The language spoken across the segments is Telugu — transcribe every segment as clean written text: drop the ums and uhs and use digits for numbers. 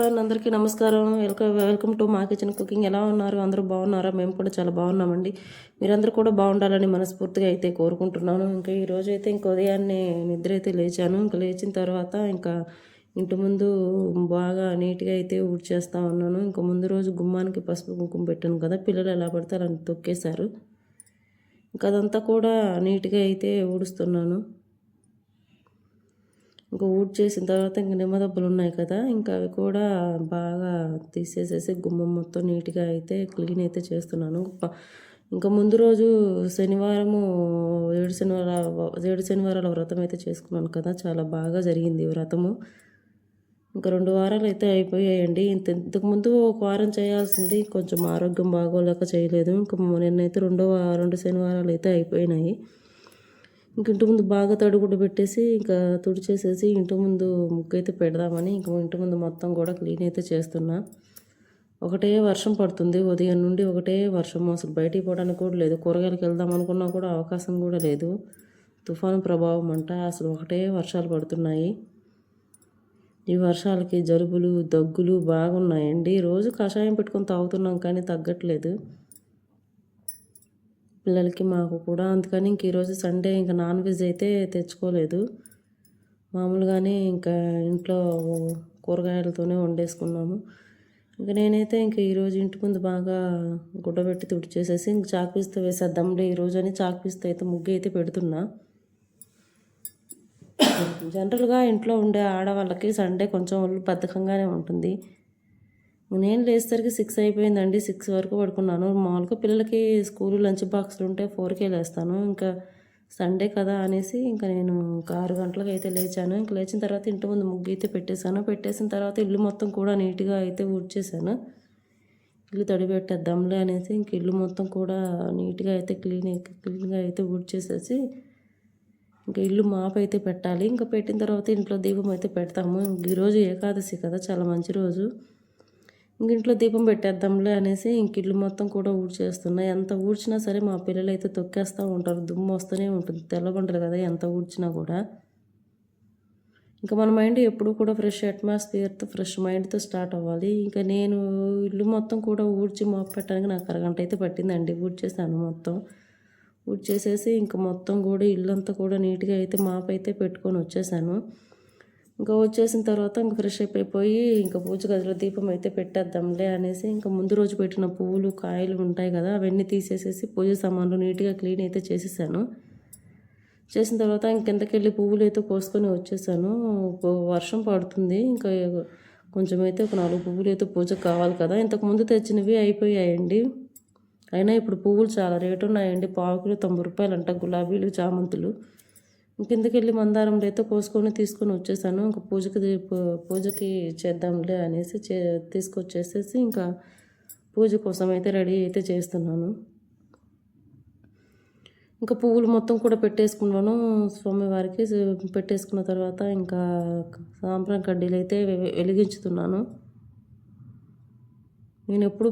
ఎవ్రీవన్, అందరికీ నమస్కారం. వెల్కమ్ టు మా కిచెన్ కుకింగ్. ఎలా ఉన్నారు? అందరూ బాగున్నారా? మేము కూడా చాలా బాగున్నామండి. మీరందరూ కూడా బాగుండాలని మనస్ఫూర్తిగా అయితే కోరుకుంటున్నాను. ఇంకా ఈరోజు అయితే ఉదయాన్నే నిద్ర అయితే లేచాను. ఇంకా లేచిన తర్వాత ఇంకా ఇంటి ముందు బాగా నీట్గా అయితే ఊడ్చేస్తా ఉన్నాను. ఇంకా ముందు రోజు గుమ్మానికి పసుపు కుంకుమ పెట్టాను కదా, పిల్లలు ఎలా పడితే అలా తొక్కేశారు. ఇంకా అదంతా కూడా నీట్గా అయితే ఊడుస్తున్నాను. ఇంకా చేసిన తర్వాత ఇంక నిమ్మదబ్బులు ఉన్నాయి కదా, ఇంకా అవి కూడా బాగా తీసేసేసి గుమ్మం మొత్తం నీట్గా అయితే క్లీన్ అయితే చేస్తున్నాను. ఇంకా ముందు రోజు శనివారము ఏడు శనివారాల వ్రతం అయితే చేసుకున్నాను కదా, చాలా బాగా జరిగింది వ్రతము. ఇంకా 2 వారాలు అయితే అయిపోయాయండి. ఇంతకుముందు ఒక వారం చేయాల్సింది, కొంచెం ఆరోగ్యం బాగోలేక చేయలేదు. ఇంకా నిన్నైతే 2 శనివారాలు అయితే అయిపోయినాయి. ఇంక ఇంటి ముందు బాగా తడిగుడ్డ పెట్టేసి ఇంకా తుడిచేసేసి ఇంటి ముందు ముగ్గు అయితే పెడదామని ఇంక ఇంటి ముందు మొత్తం కూడా క్లీన్ అయితే చేస్తున్నా. ఒకటే వర్షం పడుతుంది ఉదయం నుండి, ఒకటే వర్షం. అసలు బయటికి పోవడానికి కూడా లేదు. కూరగాయలకు వెళ్దాం అనుకున్నా కూడా అవకాశం కూడా లేదు. తుఫాను ప్రభావం అంట. అసలు ఒకటే వర్షాలు పడుతున్నాయి. ఈ వర్షాలకి జలుబులు దగ్గులు బాగున్నాయండి. రోజు కషాయం పెట్టుకొని తాగుతున్నాం కానీ తగ్గట్లేదు పిల్లలకి, మాకు కూడా. అందుకని ఇంక ఈరోజు సండే ఇంకా నాన్ వెజ్ అయితే తెచ్చుకోలేదు. మామూలుగానే ఇంకా ఇంట్లో కూరగాయలతోనే వండేసుకున్నాము. ఇంకా నేనైతే ఇంక ఈరోజు ఇంటి ముందు బాగా గుడ్డబెట్టి తుడిచేసేసి ఇంక చాక్పీస్తో వేసేద్దాంలే ఈరోజు అని చాక్పీస్తో అయితే ముగ్గు అయితే పెడుతున్నా. జనరల్గా ఇంట్లో ఉండే ఆడవాళ్ళకి సండే కొంచెం ఒళ్ళు బద్ధకంగానే ఉంటుంది. నేను లేచేసరికి 6 అయిపోయిందండి. 6 వరకు పడుకున్నాను. మామూలుగా పిల్లలకి స్కూల్ లంచ్ బాక్స్లు ఉంటే 4కే లేస్తాను. ఇంకా సండే కదా అనేసి ఇంకా నేను 6 గంటలకు అయితే లేచాను. ఇంకా లేచిన తర్వాత ఇంటి ముందు ముగ్గు అయితే పెట్టేశాను. పెట్టేసిన తర్వాత ఇల్లు మొత్తం కూడా నీట్గా అయితే ఊడ్చేసాను. ఇల్లు తడిపెట్టేద్దాంలే అనేసి ఇంక ఇల్లు మొత్తం కూడా నీట్గా అయితే క్లీన్గా అయితే ఊడ్చేసేసి ఇంకా ఇల్లు మాపు అయితే పెట్టాలి. ఇంకా పెట్టిన తర్వాత ఇంట్లో దీపం అయితే పెడతాము. ఈరోజు ఏకాదశి కదా, చాలా మంచి రోజు. ఇంట్లో దీపం పెట్టేద్దాంలే అనేసి ఇంక ఇల్లు మొత్తం కూడా ఊడ్చేస్తున్నాయి. ఎంత ఊడ్చినా సరే మా పిల్లలు అయితే తొక్కేస్తూ ఉంటారు. దుమ్ము వస్తూనే ఉంటుంది. తెల్లబంటలు కదా, ఎంత ఊడ్చినా కూడా. ఇంకా మన మైండ్ ఎప్పుడు కూడా ఫ్రెష్ అట్మాస్ఫియర్తో, ఫ్రెష్ మైండ్తో స్టార్ట్ అవ్వాలి. ఇంకా నేను ఇల్లు మొత్తం కూడా ఊడ్చి మాపు పెట్టడానికి నాకు అరగంట అయితే పట్టిందండి. ఊడ్చేసాను మొత్తం. ఊడ్చేసేసి ఇంకా మొత్తం కూడా ఇల్లంతా కూడా నీట్గా అయితే మాపు అయితే పెట్టుకొని వచ్చేసాను. ఇంకా వచ్చేసిన తర్వాత ఇంకా ఫ్రెష్ అయిపోయి ఇంకా పూజ గదిలో దీపం అయితే పెట్టేద్దాంలే అనేసి ఇంకా ముందు రోజు పెట్టిన పువ్వులు కాయలు ఉంటాయి కదా, అవన్నీ తీసేసేసి పూజ సామాన్లు నీట్గా క్లీన్ అయితే చేసేసాను. చేసిన తర్వాత ఇంకెంతకెళ్ళి పువ్వులు అయితే కోసుకొని వచ్చేసాను. వర్షం పడుతుంది. ఇంకా కొంచెం అయితే ఒక 4 పువ్వులు అయితే పూజకు కావాలి కదా, ఇంతకుముందు తెచ్చినవి అయిపోయాయండి. అయినా ఇప్పుడు పువ్వులు చాలా రేటు ఉన్నాయండి. పావుకిలో 90 రూపాయలు అంట గులాబీలు, చామంతులు. కిందకెళ్ళి మందారంలో అయితే కోసుకొని తీసుకొని వచ్చేసాను. ఇంకా పూజకి చేద్దాంలే అనేసి తీసుకొచ్చేసేసి ఇంకా పూజ కోసం అయితే రెడీ అయితే చేస్తున్నాను. ఇంకా పువ్వులు మొత్తం కూడా పెట్టేసుకున్నాను. స్వామివారికి పెట్టేసుకున్న తర్వాత ఇంకా సాంబ్రాణి కడ్డీలు అయితే వెలిగించుతున్నాను. నేను ఎప్పుడు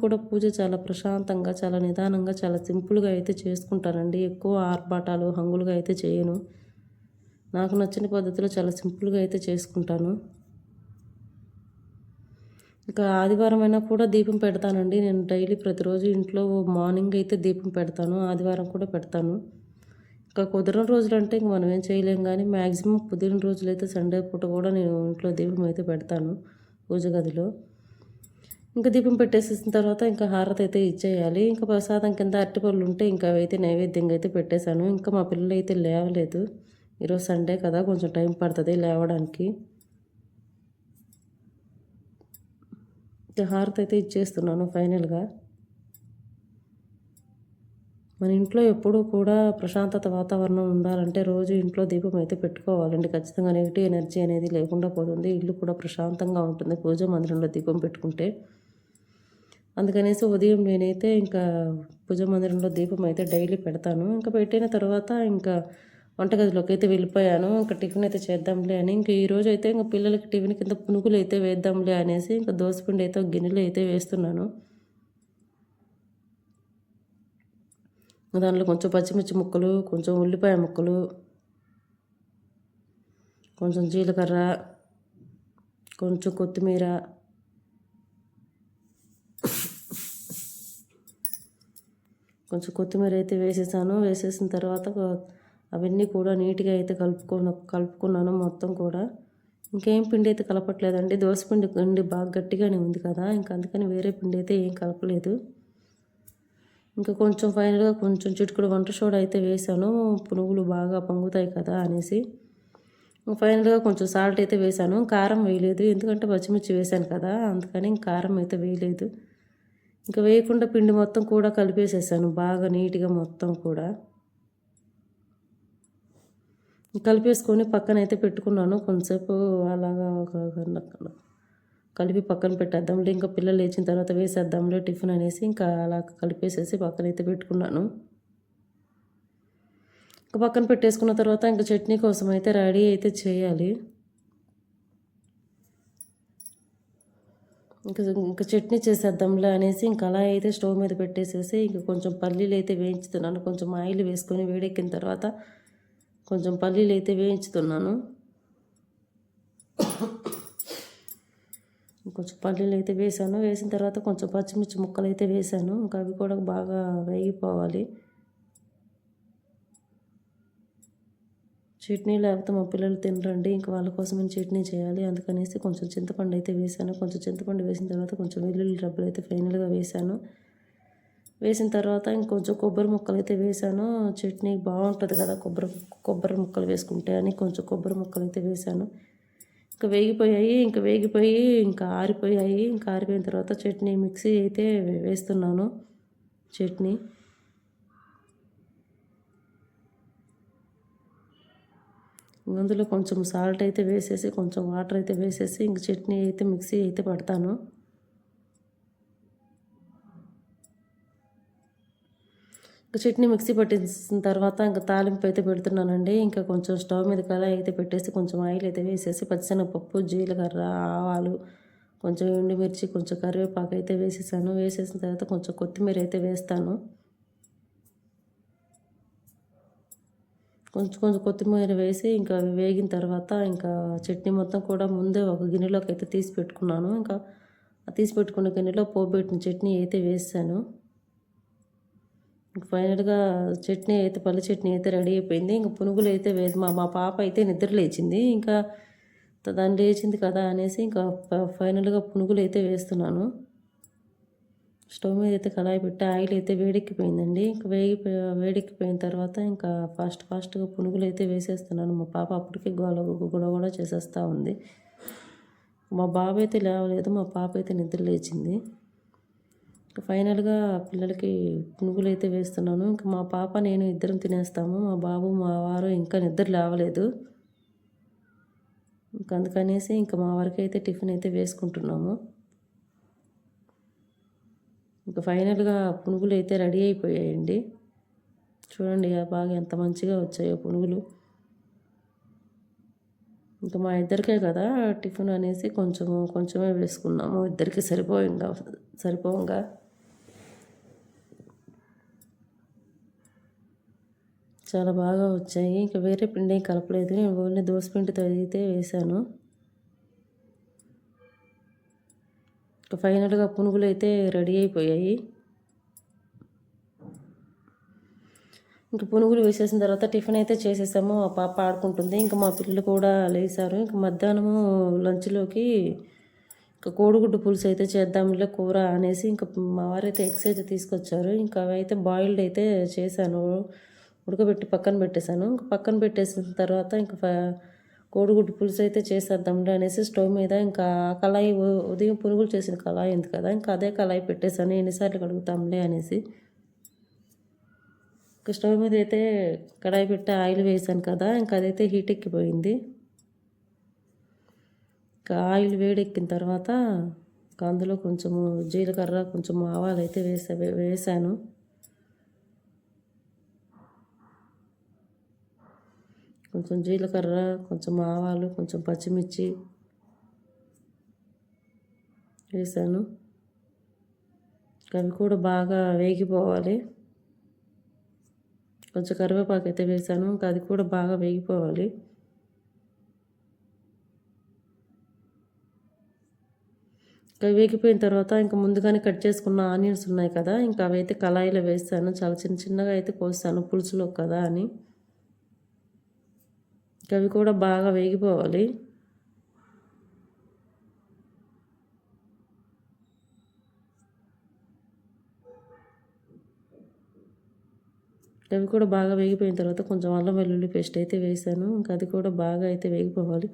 కూడా పూజ చాలా ప్రశాంతంగా, చాలా నిదానంగా, చాలా సింపుల్గా అయితే చేసుకుంటానండి. ఎక్కువ ఆర్భాటాలు హంగులుగా అయితే చేయను. నాకు నచ్చిన పద్ధతిలో చాలా సింపుల్గా అయితే చేసుకుంటాను. ఇంకా ఆదివారం అయినా కూడా దీపం పెడతానండి. నేను డైలీ ప్రతిరోజు ఇంట్లో మార్నింగ్ అయితే దీపం పెడతాను. ఆదివారం కూడా పెడతాను. ఇంకా కుదరని రోజులు అంటే ఇంక మనం ఏం చేయలేం, కానీ మ్యాక్సిమం కుదిరిన రోజులు అయితే సండే పూట కూడా నేను ఇంట్లో దీపం అయితే పెడతాను పూజ గదిలో. ఇంకా దీపం పెట్టేసేసిన తర్వాత ఇంకా హారతి అయితే ఇచ్చేయాలి. ఇంకా ప్రసాదం కింద అరటిపళ్ళు ఉంటే ఇంకా అవైతే నైవేద్యంగా అయితే పెట్టేశాను. ఇంకా మా పిల్లలు అయితే లేవలేదు. ఈరోజు సండే కదా, కొంచెం టైం పడుతుంది లేవడానికి. హారతి అయితే ఇచ్చేస్తున్నాను ఫైనల్గా. మన ఇంట్లో ఎప్పుడూ కూడా ప్రశాంతత వాతావరణం ఉండాలంటే రోజు ఇంట్లో దీపం అయితే పెట్టుకోవాలండి. ఖచ్చితంగా నెగిటివ్ ఎనర్జీ అనేది లేకుండా పోతుంది. ఇల్లు కూడా ప్రశాంతంగా ఉంటుంది పూజ మందిరంలో దీపం పెట్టుకుంటే. అందుకనేసి ఉదయం నేనైతే ఇంకా పూజ మందిరంలో దీపం అయితే డైలీ పెడతాను. ఇంకా పెట్టిన తర్వాత ఇంకా వంటగదిలోకి అయితే వెళ్ళిపోయాను. ఇంకా టిఫిన్ అయితే చేద్దాంలే అని. ఇంకా ఈరోజు అయితే ఇంకా పిల్లలకి టిఫిన్ కింద పునుగులు అయితే వేద్దాంలే అనేసి ఇంకా దోసపిండి అయితే ఒక గిన్నెలో అయితే వేస్తున్నాను. దాంట్లో కొంచెం పచ్చిమిర్చి ముక్కలు, కొంచెం ఉల్లిపాయ ముక్కలు, కొంచెం జీలకర్ర, కొంచెం కొత్తిమీర, కొంచెం కొత్తిమీర అయితే వేసేసాను. వేసేసిన తర్వాత అవన్నీ కూడా నీట్గా అయితే కలుపుకున్నాను మొత్తం కూడా. ఇంకేం పిండి అయితే కలపట్లేదండి. దోసపిండి పిండి బాగా గట్టిగానే ఉంది కదా, ఇంకా అందుకని వేరే పిండి అయితే ఏం కలపలేదు. ఇంకా కొంచెం ఫైనల్గా కొంచెం చిటికెడు వంట సోడా అయితే వేసాను, పునుగులు బాగా పొంగుతాయి కదా అనేసి. ఫైనల్గా కొంచెం సాల్ట్ అయితే వేసాను, కారం వేయలేదు ఎందుకంటే పచ్చిమిర్చి వేసాను కదా, అందుకని కారం అయితే వేయలేదు. ఇంకా వేయకుండా పిండి మొత్తం కూడా కలిపేసేసాను బాగా నీట్గా మొత్తం కూడా కలిపేసుకొని పక్కన అయితే పెట్టుకున్నాను. కొంతసేపు అలాగా కలిపి పక్కన పెట్టేద్దాంలే, ఇంకా పిల్లలు లేచిన తర్వాత వేసేద్దాంలే టిఫిన్ అనేసి ఇంకా అలా కలిపేసేసి పక్కన అయితే పెట్టుకున్నాను. ఇంకా పక్కన పెట్టేసుకున్న తర్వాత ఇంకా చట్నీ కోసం అయితే రెడీ అయితే చేయాలి. ఇంకా చట్నీ చేసేద్దాంలే అనేసి ఇంకా అలా అయితే స్టవ్ మీద పెట్టేసేసి ఇంకా కొంచెం పల్లీలు అయితే వేయించుతున్నాను. కొంచెం ఆయిల్ వేసుకొని వేడెక్కిన తర్వాత కొంచెం పల్లీలు అయితే వేయించుతున్నాను. కొంచెం పల్లీలు అయితే వేసాను. వేసిన తర్వాత కొంచెం పచ్చిమిర్చి ముక్కలు అయితే వేసాను. ఇంకా అవి కూడా బాగా వేగిపోవాలి. చట్నీ లేకపోతే మా పిల్లలు తినరండి, ఇంకా వాళ్ళ కోసం నేను చట్నీ చేయాలి. అందుకనేసి కొంచెం చింతపండు అయితే వేసాను. కొంచెం చింతపండు వేసిన తర్వాత కొంచెం వెల్లుల్లి రబ్బలు అయితే ఫైనల్గా వేసాను. వేసిన తర్వాత ఇంకొంచెం కొబ్బరి ముక్కలు అయితే వేసాను. చట్నీ బాగుంటుంది కదా కొబ్బరి ముక్కలు వేసుకుంటే అని కొంచెం కొబ్బరి ముక్కలు అయితే వేసాను. ఇంకా వేగిపోయి ఇంకా ఆరిపోయాయి. ఇంకా ఆరిపోయిన తర్వాత చట్నీ మిక్సీ అయితే వేస్తున్నాను. చట్నీ అందులో కొంచెం సాల్ట్ అయితే వేసేసి కొంచెం వాటర్ అయితే వేసేసి ఇంక చట్నీ అయితే మిక్సీ అయితే పడతాను. ఇంకా చట్నీ మిక్సీ పట్టేసిన తర్వాత ఇంకా తాలింపు అయితే పెడుతున్నానండి. ఇంకా కొంచెం స్టవ్ మీద కళాయి అయితే పెట్టేసి కొంచెం ఆయిల్ అయితే వేసేసి పచ్చిశనగపప్పు, జీలకర్ర, ఆవాలు, కొంచెం ఎండుమిర్చి, కొంచెం కరివేపాకు అయితే వేసేసాను. వేసేసిన తర్వాత కొంచెం కొత్తిమీర అయితే వేస్తాను. కొంచెం కొత్తిమీర వేసి ఇంకా వేగిన తర్వాత ఇంకా చట్నీ మొత్తం కూడా ముందే ఒక గిన్నెలోకి అయితే తీసి పెట్టుకున్నాను. ఇంకా తీసి పెట్టుకున్న గిన్నెలో పోబెట్టిన చట్నీ అయితే వేసాను. ఫైనల్గా చట్నీ అయితే పల్లి చట్నీ అయితే రెడీ అయిపోయింది. ఇంకా పునుగులు అయితే మా పాప అయితే నిద్ర లేచింది. ఇంకా దాన్ని లేచింది కదా అనేసి ఇంకా ఫైనల్గా పునుగులు అయితే వేస్తున్నాను. స్టవ్ మీద అయితే కళాయి పెట్టి ఆయిల్ అయితే వేడెక్కిపోయిందండి. ఇంకా వేడెక్కిపోయిన తర్వాత ఇంకా ఫాస్ట్గా పునుగులు అయితే వేసేస్తున్నాను. మా పాప అప్పటికే గొడవ చేసేస్తూ ఉంది. మా బాబు అయితే లేవలేదు, మా పాప అయితే నిద్ర లేచింది. ఇంకా ఫైనల్గా పిల్లలకి పునుగులు అయితే వేస్తున్నాను. ఇంకా మా పాప నేను ఇద్దరం తినేస్తాము. మా బాబు మా వారు ఇంకా నిద్ర లేవలేదు. ఇంకా అందుకనేసి ఇంకా మా వారికి అయితే టిఫిన్ అయితే వేసుకుంటున్నాము. ఇంకా ఫైనల్గా పునుగులు అయితే రెడీ అయిపోయాయండి. చూడండి బాగా ఎంత మంచిగా వచ్చాయో పునుగులు. ఇంకా మా ఇద్దరికే కదా టిఫిన్ అనేసి కొంచెమే వేసుకున్నాము, ఇద్దరికి సరిపోగా. చాలా బాగా వచ్చాయి. ఇంకా వేరే పిండి ఏం కలపలేదు, నేను ఓన్లీ దోసపిండితో అయితే వేసాను. ఇంకా ఫైనల్గా పునుగులు అయితే రెడీ అయిపోయాయి. ఇంకా పునుగులు వేసేసిన తర్వాత టిఫిన్ అయితే చేసేసాము. ఆ పాప ఆడుకుంటుంది, ఇంకా మా పిల్లలు కూడా లేసారు. ఇంకా మధ్యాహ్నము లంచ్లోకి ఇంకా కోడిగుడ్డు పులుసు అయితే చేద్దాంలే కూర అనేసి ఇంకా మా వారైతే ఎగ్స్ అయితే తీసుకొచ్చారు. ఇంకా అవి అయితే బాయిల్డ్ అయితే చేశాను, ఉడకబెట్టి పక్కన పెట్టేశాను. ఇంకా పక్కన పెట్టేసిన తర్వాత ఇంకా కోడిగుడ్డు పులుసు అయితే చేసేద్దాంలే అనేసి స్టవ్ మీద ఇంకా కళాయి ఉదయం పునుగులు చేసిన కళాయి ఉంది కదా, ఇంకా అదే కళాయి పెట్టేశాను. ఎన్నిసార్లు కడుగుతాంలే అనేసి ఇంకా స్టవ్ మీద అయితే కడాయి పెట్టి ఆయిల్ వేసాను కదా, ఇంకా అదైతే హీట్ ఎక్కిపోయింది. ఇంకా ఆయిల్ వేడెక్కిన తర్వాత ఇంకా అందులో కొంచెము జీలకర్ర, కొంచెం ఆవాలు అయితే వేసాను. కొంచెం జీలకర్ర, కొంచెం ఆవాలు, కొంచెం పచ్చిమిర్చి వేసాను. అవి కూడా బాగా వేగిపోవాలి. కొంచెం కరివేపాకు అయితే వేసాను, ఇంకా అది కూడా బాగా వేగిపోవాలి. అవి వేగిపోయిన తర్వాత ఇంకా ముందుగానే కట్ చేసుకున్న ఆనియన్స్ ఉన్నాయి కదా, ఇంకా అవైతే కళాయిలో వేస్తాను. చాలా చిన్న చిన్నగా అయితే కోస్తాను పులుసులో కదా అని. అవి కూడా బాగా వేగిపోవాలి. అవి కూడా బాగా వేగిపోయిన తర్వాత కొంచెం అల్లం వెల్లుల్లి పేస్ట్ అయితే వేసాను. ఇంకా అది కూడా బాగా అయితే వేగిపోవాలి.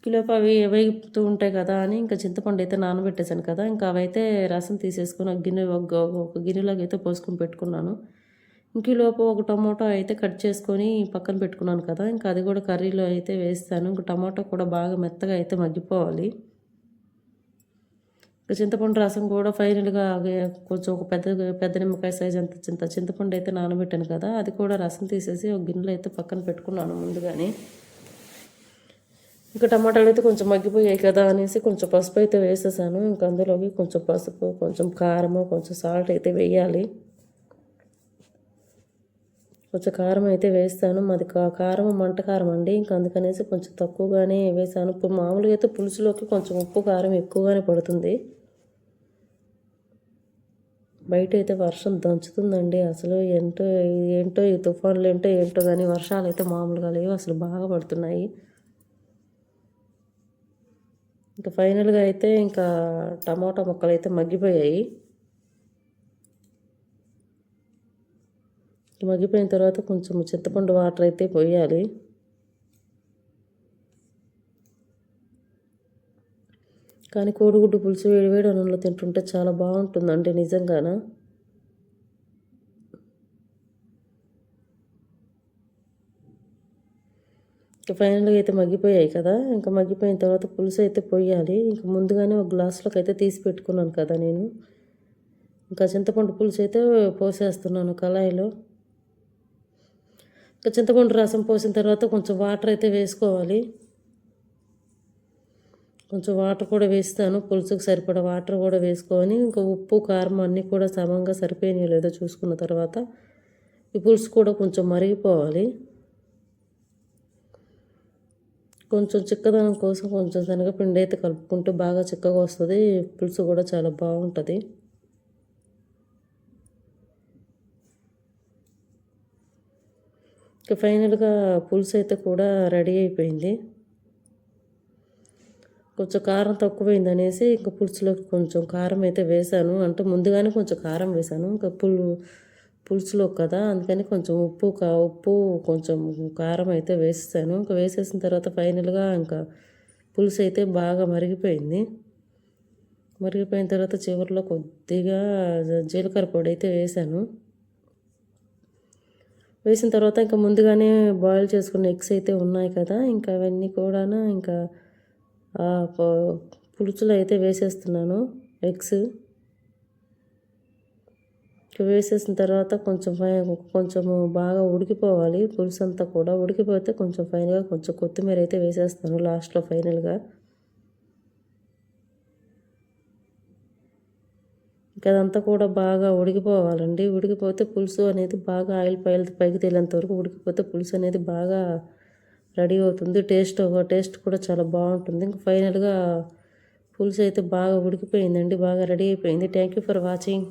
ఈలోపు అవి వేగుతూ ఉంటాయి కదా అని ఇంకా చింతపండు అయితే నానబెట్టేశాను కదా, ఇంకా అవైతే రసం తీసేసుకొని ఒక గిన్నెలోకి అయితే పోసుకొని పెట్టుకున్నాను. ఇంక ఈలోపు ఒక టమాటో అయితే కట్ చేసుకొని పక్కన పెట్టుకున్నాను కదా, ఇంకా అది కూడా కర్రీలో అయితే వేస్తాను. ఇంకా టమాటో కూడా బాగా మెత్తగా అయితే మగ్గిపోవాలి. చింతపండు రసం కూడా ఫైనల్గా కొంచెం ఒక పెద్ద నిమ్మకాయ సైజ్ అంత చింతపండు అయితే నానబెట్టాను కదా, అది కూడా రసం తీసేసి ఒక గిన్నెలో అయితే పక్కన పెట్టుకున్నాను ముందుగానే. ఇంకా టమాటాలు అయితే కొంచెం మగ్గిపోయాయి కదా అనేసి కొంచెం పసుపు అయితే వేసేసాను. ఇంకా అందులోకి కొంచెం పసుపు, కొంచెం కారము, కొంచెం సాల్ట్ అయితే వేయాలి. కొంచెం కారం అయితే వేస్తాను. మాది కారం మంట కారం అండి, ఇంకా అందుకనేసి కొంచెం తక్కువగానే వేసాను. ఇప్పుడు మామూలుగా అయితే పులుసులోకి కొంచెం ఉప్పు కారం ఎక్కువగానే పడుతుంది. బయట అయితే వర్షం దంచుతుందండి. అసలు ఏంటో ఈ తుఫాన్లు ఏంటో కానీ వర్షాలు అయితే మామూలుగా లేవు, అసలు బాగా పడుతున్నాయి. ఇంకా ఫైనల్గా అయితే ఇంకా టమాటా ముక్కలు అయితే మగ్గిపోయాయి. మగ్గిపోయిన తర్వాత కొంచెం చింతపండు వాటర్ అయితే పోయాలి. కానీ కోడిగుడ్డు పులుసు వేడివేడి అన్నంలో తింటుంటే చాలా బాగుంటుందండి నిజంగాన. ఫైనల్గా అయితే మగ్గిపోయాయి కదా, ఇంకా మగ్గిపోయిన తర్వాత పులుసు అయితే పోయాలి. ఇంకా ముందుగానే ఒక గ్లాసులోకి అయితే తీసి పెట్టుకున్నాను కదా నేను. ఇంకా చింతపండు పులుసు అయితే పోసేస్తున్నాను కళాయిలో. ఇంకా చింతపండు రసం పోసిన తర్వాత కొంచెం వాటర్ అయితే వేసుకోవాలి. కొంచెం వాటర్ కూడా వేస్తాను, పులుసుకు సరిపడా వాటర్ కూడా వేసుకొని ఇంకా ఉప్పు కారం అన్నీ కూడా సమంగా సరిపోయినాయో లేదో చూసుకున్న తర్వాత ఈ పులుసు కూడా కొంచెం మరిగిపోవాలి. కొంచెం చిక్కదనం కోసం కొంచెం శనగపిండి అయితే కలుపుకుంటే బాగా చిక్కగా వస్తుంది, పులుసు కూడా చాలా బాగుంటుంది. ఇక ఫైనల్గా పులుసు అయితే కూడా రెడీ అయిపోయింది. కొంచెం కారం తక్కువైంది అనేసి ఇంకా పులుసులోకి కొంచెం కారం అయితే వేసాను. అంటే ముందుగానే కొంచెం కారం వేసాను, ఇంకా పులుసులో కదా అందుకని కొంచెం ఉప్పు కొంచెం కారం అయితే వేసేసాను. ఇంకా వేసేసిన తర్వాత ఫైనల్గా ఇంకా పులుసు అయితే బాగా మరిగిపోయింది. మరిగిపోయిన తర్వాత చివరిలో కొద్దిగా జీలకర్ర పొడి అయితే వేసాను. వేసిన తర్వాత ఇంకా ముందుగానే బాయిల్ చేసుకున్న ఎగ్స్ అయితే ఉన్నాయి కదా, ఇంకా అవన్నీ కూడా ఇంకా పులుసులో అయితే వేసేస్తున్నాను ఎగ్స్. వేసేసిన తర్వాత కొంచెము బాగా ఉడికిపోవాలి పులుసు అంతా కూడా. ఉడికిపోతే కొంచెం ఫైనల్గా కొంచెం కొత్తిమీర అయితే వేసేస్తాను లాస్ట్లో ఫైనల్గా. ఇంకా అదంతా కూడా బాగా ఉడికిపోవాలండి. ఉడికిపోతే పులుసు అనేది బాగా ఆయిల్ పైకి తేలేంత వరకు ఉడికిపోతే పులుసు అనేది బాగా రెడీ అవుతుంది. టేస్ట్ కూడా చాలా బాగుంటుంది. ఇంకా ఫైనల్గా పులుసు అయితే బాగా ఉడికిపోయిందండి, బాగా రెడీ అయిపోయింది. Thank you for watching.